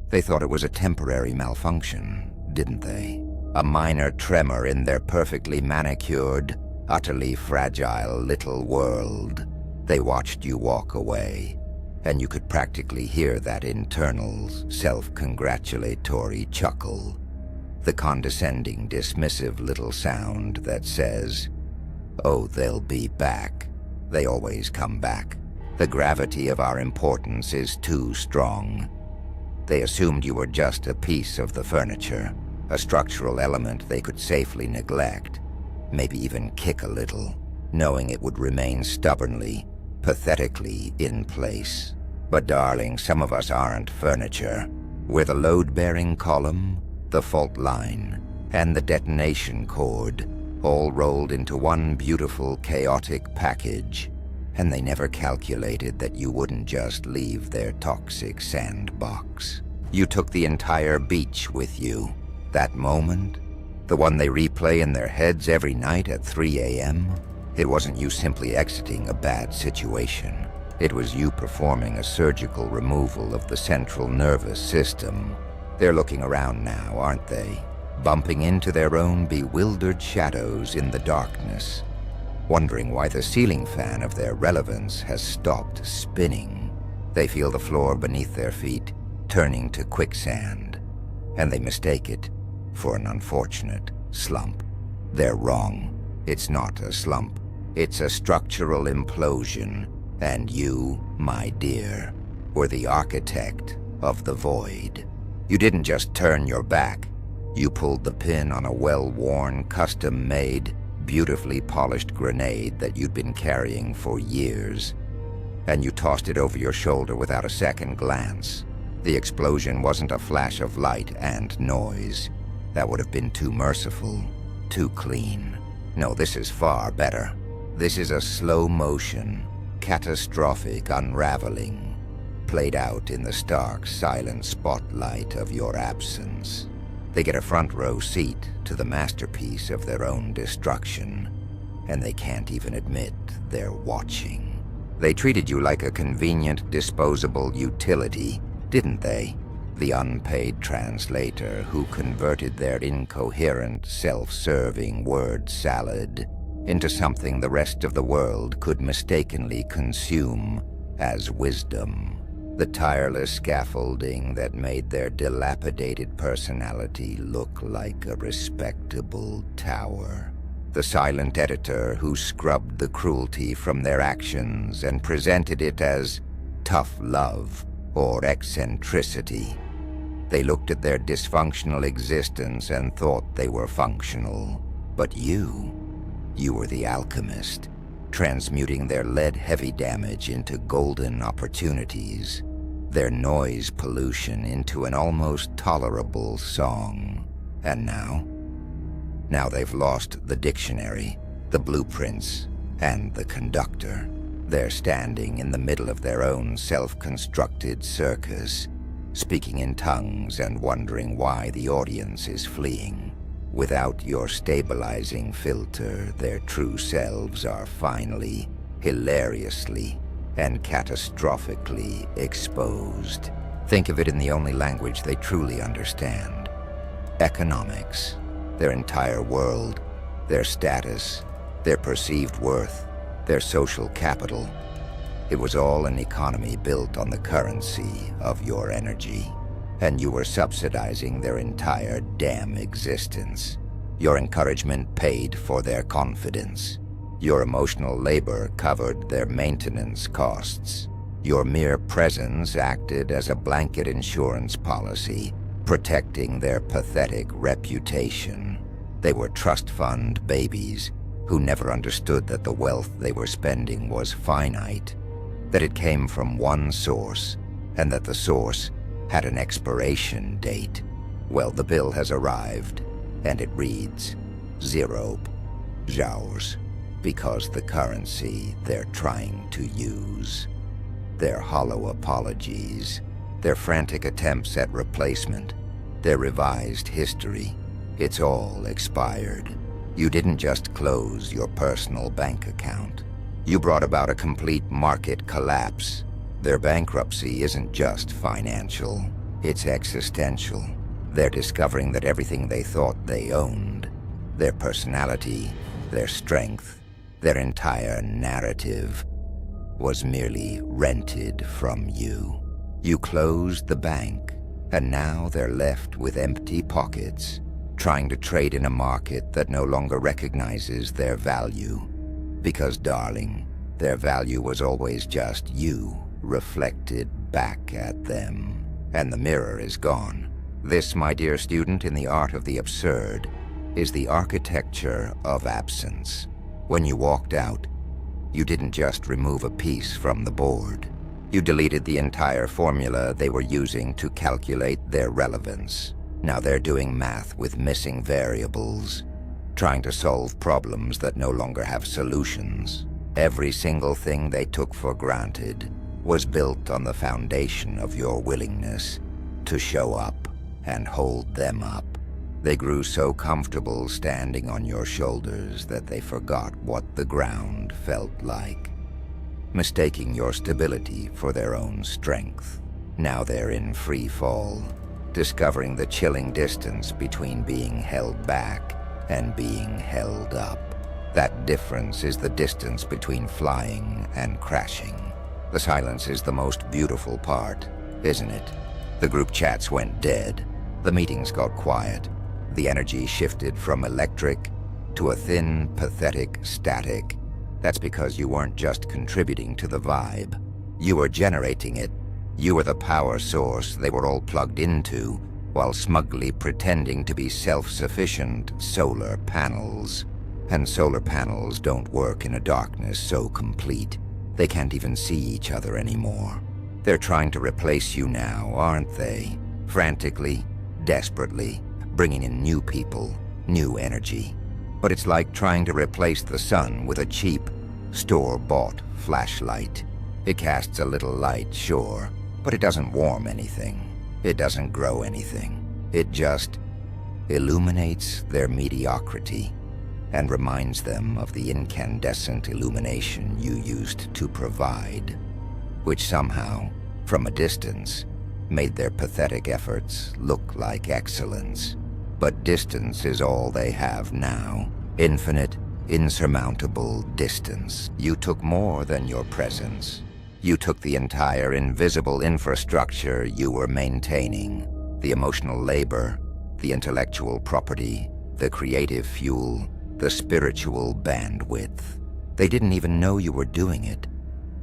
They thought it was a temporary malfunction, didn't they? A minor tremor in their perfectly manicured, utterly fragile little world. They watched you walk away, and you could practically hear that internal, self-congratulatory chuckle. The condescending, dismissive little sound that says, "Oh, they'll be back. They always come back. The gravity of our importance is too strong." They assumed you were just a piece of the furniture, a structural element they could safely neglect, maybe even kick a little, knowing it would remain stubbornly, pathetically in place. But darling, some of us aren't furniture. We're the load-bearing column, the fault line, and the detonation cord, all rolled into one beautiful, chaotic package. And they never calculated that you wouldn't just leave their toxic sandbox. You took the entire beach with you. That moment, the one they replay in their heads every night at 3 a.m., it wasn't you simply exiting a bad situation. It was you performing a surgical removal of the central nervous system. They're looking around now, aren't they? Bumping into their own bewildered shadows in the darkness, wondering why the ceiling fan of their relevance has stopped spinning. They feel the floor beneath their feet turning to quicksand, and they mistake it for an unfortunate slump. They're wrong. It's not a slump. It's a structural implosion, and you, my dear, were the architect of the void. You didn't just turn your back. You pulled the pin on a well-worn, custom-made, beautifully polished grenade that you'd been carrying for years, and you tossed it over your shoulder without a second glance. The explosion wasn't a flash of light and noise. That would have been too merciful, too clean. No, this is far better. This is a slow-motion, catastrophic unraveling, played out in the stark, silent spotlight of your absence. They get a front-row seat to the masterpiece of their own destruction, and they can't even admit they're watching. They treated you like a convenient, disposable utility, didn't they? The unpaid translator who converted their incoherent, self-serving word salad into something the rest of the world could mistakenly consume as wisdom. The tireless scaffolding that made their dilapidated personality look like a respectable tower. The silent editor who scrubbed the cruelty from their actions and presented it as tough love or eccentricity. They looked at their dysfunctional existence and thought they were functional. But you were the alchemist, transmuting their lead-heavy damage into golden opportunities, their noise pollution into an almost tolerable song. And now they've lost the dictionary, the blueprints, and the conductor. They're standing in the middle of their own self-constructed circus, speaking in tongues and wondering why the audience is fleeing. Without your stabilizing filter, their true selves are finally, hilariously, and catastrophically exposed. Think of it in the only language they truly understand. Economics. Their entire world, their status, their perceived worth, their social capital. It was all an economy built on the currency of your energy, and you were subsidizing their entire damn existence. Your encouragement paid for their confidence. Your emotional labor covered their maintenance costs. Your mere presence acted as a blanket insurance policy, protecting their pathetic reputation. They were trust fund babies who never understood that the wealth they were spending was finite, that it came from one source, and that the source had an expiration date. Well, the bill has arrived, and it reads 0 Zhaos, because the currency they're trying to use. Their hollow apologies, their frantic attempts at replacement, their revised history, it's all expired. You didn't just close your personal bank account. You brought about a complete market collapse. Their bankruptcy isn't just financial. It's existential. They're discovering that everything they thought they owned, their personality, their strength, their entire narrative, was merely rented from you. You closed the bank, and now they're left with empty pockets, trying to trade in a market that no longer recognizes their value. Because, darling, their value was always just you, reflected back at them. And the mirror is gone. This, my dear student in the art of the absurd, is the architecture of absence. When you walked out, you didn't just remove a piece from the board. You deleted the entire formula they were using to calculate their relevance. Now they're doing math with missing variables, trying to solve problems that no longer have solutions. Every single thing they took for granted was built on the foundation of your willingness to show up and hold them up. They grew so comfortable standing on your shoulders that they forgot what the ground felt like, mistaking your stability for their own strength. Now they're in free fall, discovering the chilling distance between being held back and being held up. That difference is the distance between flying and crashing. The silence is the most beautiful part, isn't it? The group chats went dead. The meetings got quiet. The energy shifted from electric to a thin, pathetic static. That's because you weren't just contributing to the vibe. You were generating it. You were the power source they were all plugged into, while smugly pretending to be self-sufficient solar panels. And solar panels don't work in a darkness so complete they can't even see each other anymore. They're trying to replace you now, aren't they? Frantically, desperately, bringing in new people, new energy. But it's like trying to replace the sun with a cheap, store-bought flashlight. It casts a little light, sure, but it doesn't warm anything. It doesn't grow anything. It just illuminates their mediocrity and reminds them of the incandescent illumination you used to provide, which somehow, from a distance, made their pathetic efforts look like excellence. But distance is all they have now. Infinite, insurmountable distance. You took more than your presence. You took the entire invisible infrastructure you were maintaining, the emotional labor, the intellectual property, the creative fuel, the spiritual bandwidth. They didn't even know you were doing it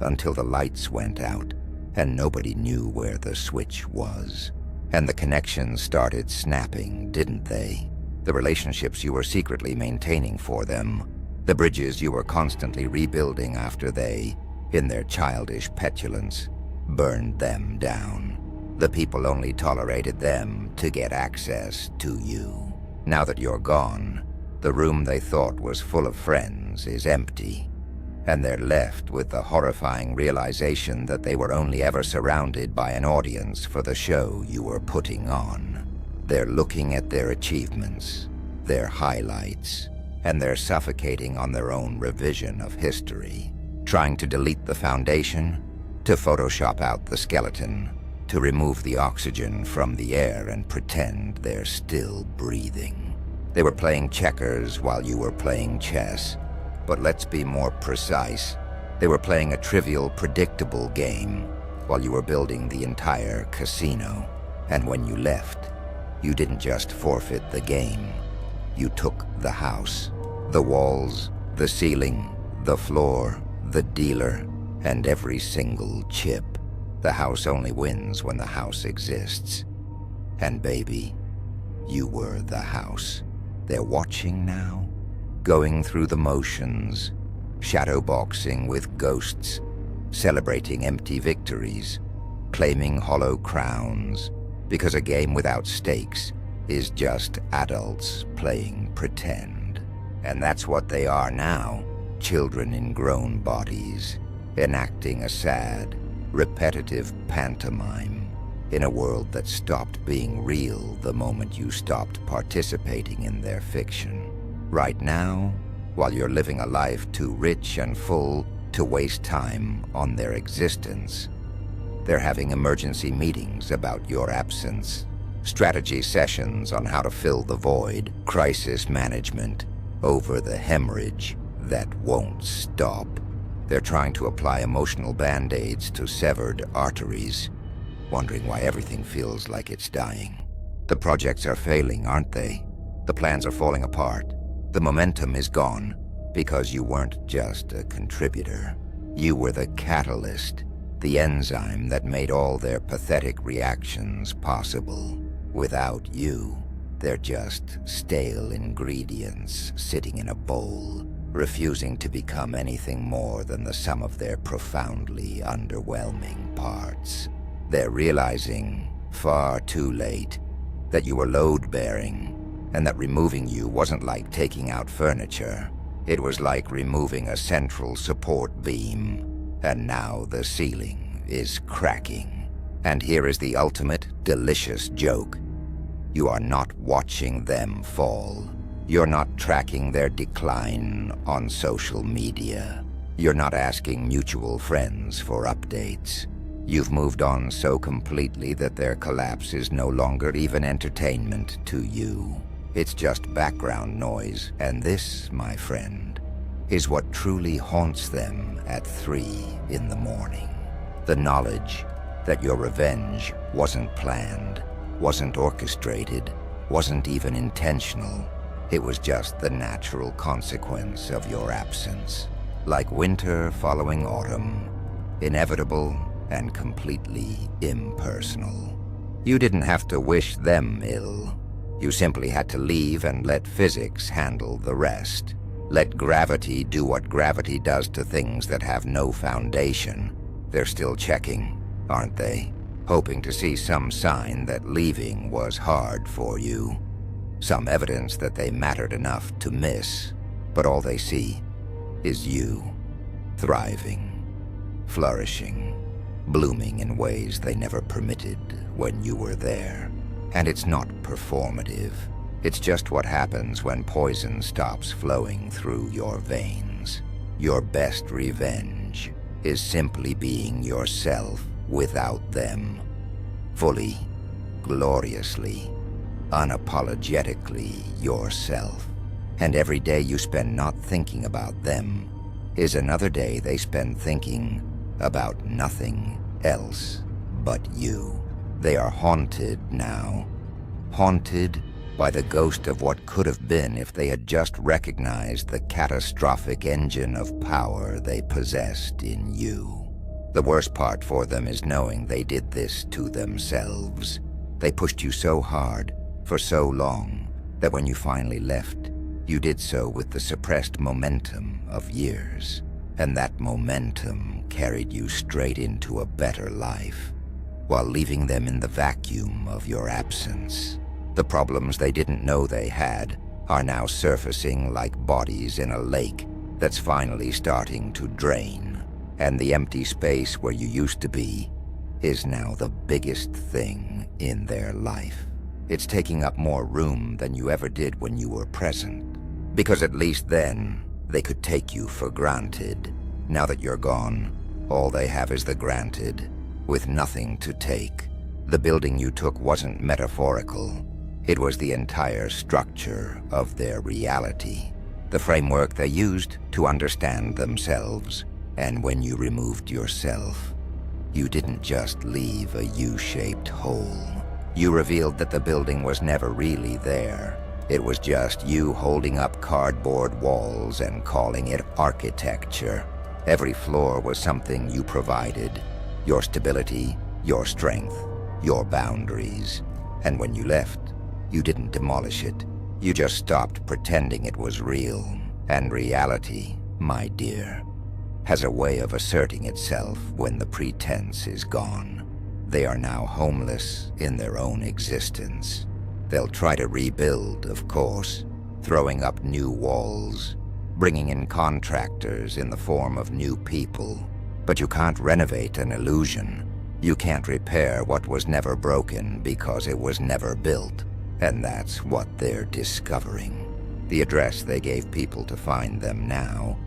until the lights went out and nobody knew where the switch was. And the connections started snapping, didn't they? The relationships you were secretly maintaining for them, the bridges you were constantly rebuilding after they, in their childish petulance, burned them down. The people only tolerated them to get access to you. Now that you're gone, the room they thought was full of friends is empty, and they're left with the horrifying realization that they were only ever surrounded by an audience for the show you were putting on. They're looking at their achievements, their highlights, and they're suffocating on their own revision of history, trying to delete the foundation, to Photoshop out the skeleton, to remove the oxygen from the air and pretend they're still breathing. They were playing checkers while you were playing chess. But let's be more precise. They were playing a trivial, predictable game while you were building the entire casino. And when you left, you didn't just forfeit the game. You took the house, the walls, the ceiling, the floor, the dealer, and every single chip. The house only wins when the house exists. And baby, you were the house. They're watching now, going through the motions, shadowboxing with ghosts, celebrating empty victories, claiming hollow crowns, because a game without stakes is just adults playing pretend. And that's what they are now, children in grown bodies, enacting a sad, repetitive pantomime in a world that stopped being real the moment you stopped participating in their fiction. Right now, while you're living a life too rich and full to waste time on their existence, They're having emergency meetings about your absence, strategy sessions on how to fill the void, crisis management over the hemorrhage that won't stop. They're trying to apply emotional band-aids to severed arteries, wondering why everything feels like it's dying. The projects are failing, aren't they? The plans are falling apart. The momentum is gone because you weren't just a contributor. You were the catalyst, the enzyme that made all their pathetic reactions possible. Without you, they're just stale ingredients sitting in a bowl, refusing to become anything more than the sum of their profoundly underwhelming parts. They're realizing, far too late, that you were load-bearing, and that removing you wasn't like taking out furniture. It was like removing a central support beam, and now the ceiling is cracking. And here is the ultimate, delicious joke. You are not watching them fall. You're not tracking their decline on social media. You're not asking mutual friends for updates. You've moved on so completely that their collapse is no longer even entertainment to you. It's just background noise, and this, my friend, is what truly haunts them at 3 in the morning. The knowledge that your revenge wasn't planned, wasn't orchestrated, wasn't even intentional. It was just the natural consequence of your absence. Like winter following autumn, inevitable and completely impersonal. You didn't have to wish them ill. You simply had to leave and let physics handle the rest. Let gravity do what gravity does to things that have no foundation. They're still checking, aren't they? Hoping to see some sign that leaving was hard for you. Some evidence that they mattered enough to miss. But all they see is you, thriving, flourishing, blooming in ways they never permitted when you were there. And it's not performative. It's just what happens when poison stops flowing through your veins. Your best revenge is simply being yourself without them. Fully, gloriously, unapologetically yourself. And every day you spend not thinking about them is another day they spend thinking about nothing else but you. They are haunted now. Haunted by the ghost of what could have been if they had just recognized the catastrophic engine of power they possessed in you. The worst part for them is knowing they did this to themselves. They pushed you so hard, for so long, that when you finally left, you did so with the suppressed momentum of years. And that momentum carried you straight into a better life, while leaving them in the vacuum of your absence. The problems they didn't know they had are now surfacing like bodies in a lake that's finally starting to drain. And the empty space where you used to be is now the biggest thing in their life. It's taking up more room than you ever did when you were present. Because at least then, they could take you for granted. Now that you're gone, all they have is the granted, with nothing to take. The building you took wasn't metaphorical. It was the entire structure of their reality, the framework they used to understand themselves. And when you removed yourself, you didn't just leave a U-shaped hole. You revealed that the building was never really there. It was just you holding up cardboard walls and calling it architecture. Every floor was something you provided. Your stability, your strength, your boundaries. And when you left, you didn't demolish it. You just stopped pretending it was real. And reality, my dear, has a way of asserting itself when the pretense is gone. They are now homeless in their own existence. They'll try to rebuild, of course, throwing up new walls, bringing in contractors in the form of new people. But you can't renovate an illusion. You can't repair what was never broken because it was never built. And that's what they're discovering. The address they gave people to find them now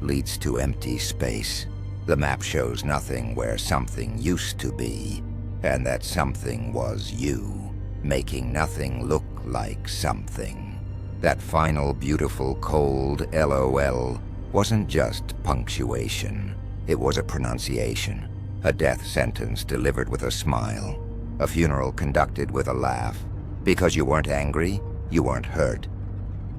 leads to empty space. The map shows nothing where something used to be, and that something was you, making nothing look like something. That final beautiful cold LOL wasn't just punctuation. It was a pronunciation, a death sentence delivered with a smile, a funeral conducted with a laugh. Because you weren't angry, you weren't hurt.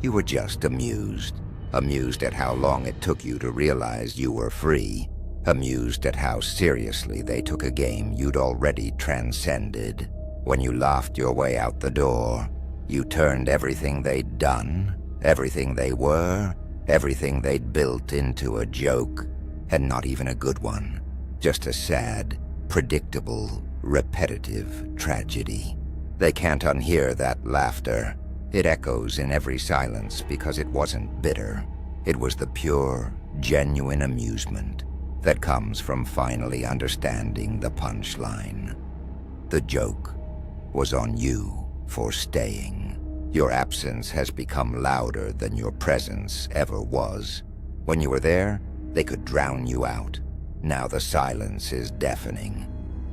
You were just amused. Amused at how long it took you to realize you were free. Amused at how seriously they took a game you'd already transcended. When you laughed your way out the door, you turned everything they'd done, everything they were, everything they'd built into a joke, and not even a good one. Just a sad, predictable, repetitive tragedy. They can't unhear that laughter. It echoes in every silence because it wasn't bitter. It was the pure, genuine amusement that comes from finally understanding the punchline. The joke was on you for staying. Your absence has become louder than your presence ever was. When you were there, they could drown you out. Now the silence is deafening,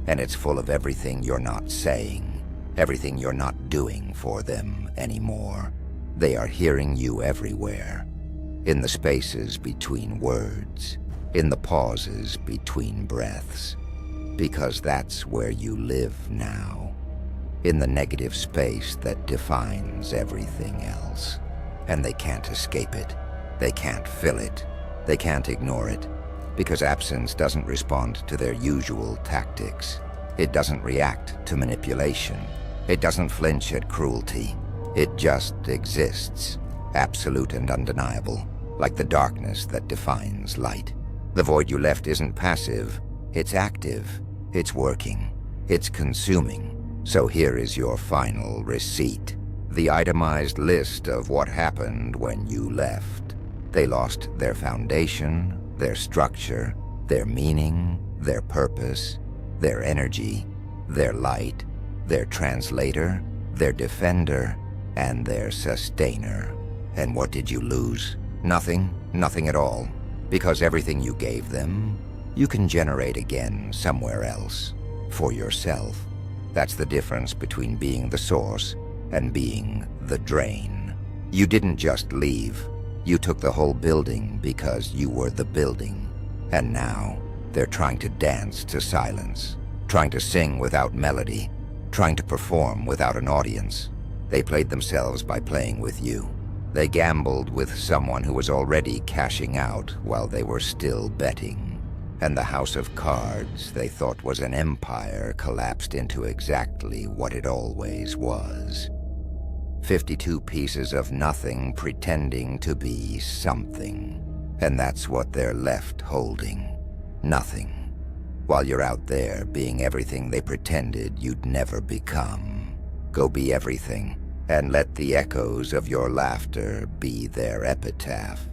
and it's full of everything you're not saying, everything you're not doing for them anymore. They are hearing you everywhere, in the spaces between words, in the pauses between breaths, because that's where you live now, in the negative space that defines everything else. And they can't escape it. They can't fill it. They can't ignore it, because absence doesn't respond to their usual tactics. It doesn't react to manipulation. It doesn't flinch at cruelty. It just exists, absolute and undeniable, like the darkness that defines light. The void you left isn't passive, it's active, it's working, it's consuming. So here is your final receipt, the itemized list of what happened when you left. They lost their foundation, their structure, their meaning, their purpose, their energy, their light, their translator, their defender, and their sustainer. And what did you lose? Nothing, nothing at all. Because everything you gave them, you can generate again somewhere else, for yourself. That's the difference between being the source and being the drain. You didn't just leave. You took the whole building because you were the building. And now, they're trying to dance to silence, trying to sing without melody, trying to perform without an audience. They played themselves by playing with you. They gambled with someone who was already cashing out while they were still betting. And the house of cards they thought was an empire collapsed into exactly what it always was. 52 pieces of nothing pretending to be something. And that's what they're left holding. Nothing. While you're out there being everything they pretended you'd never become. Go be everything, and let the echoes of your laughter be their epitaph.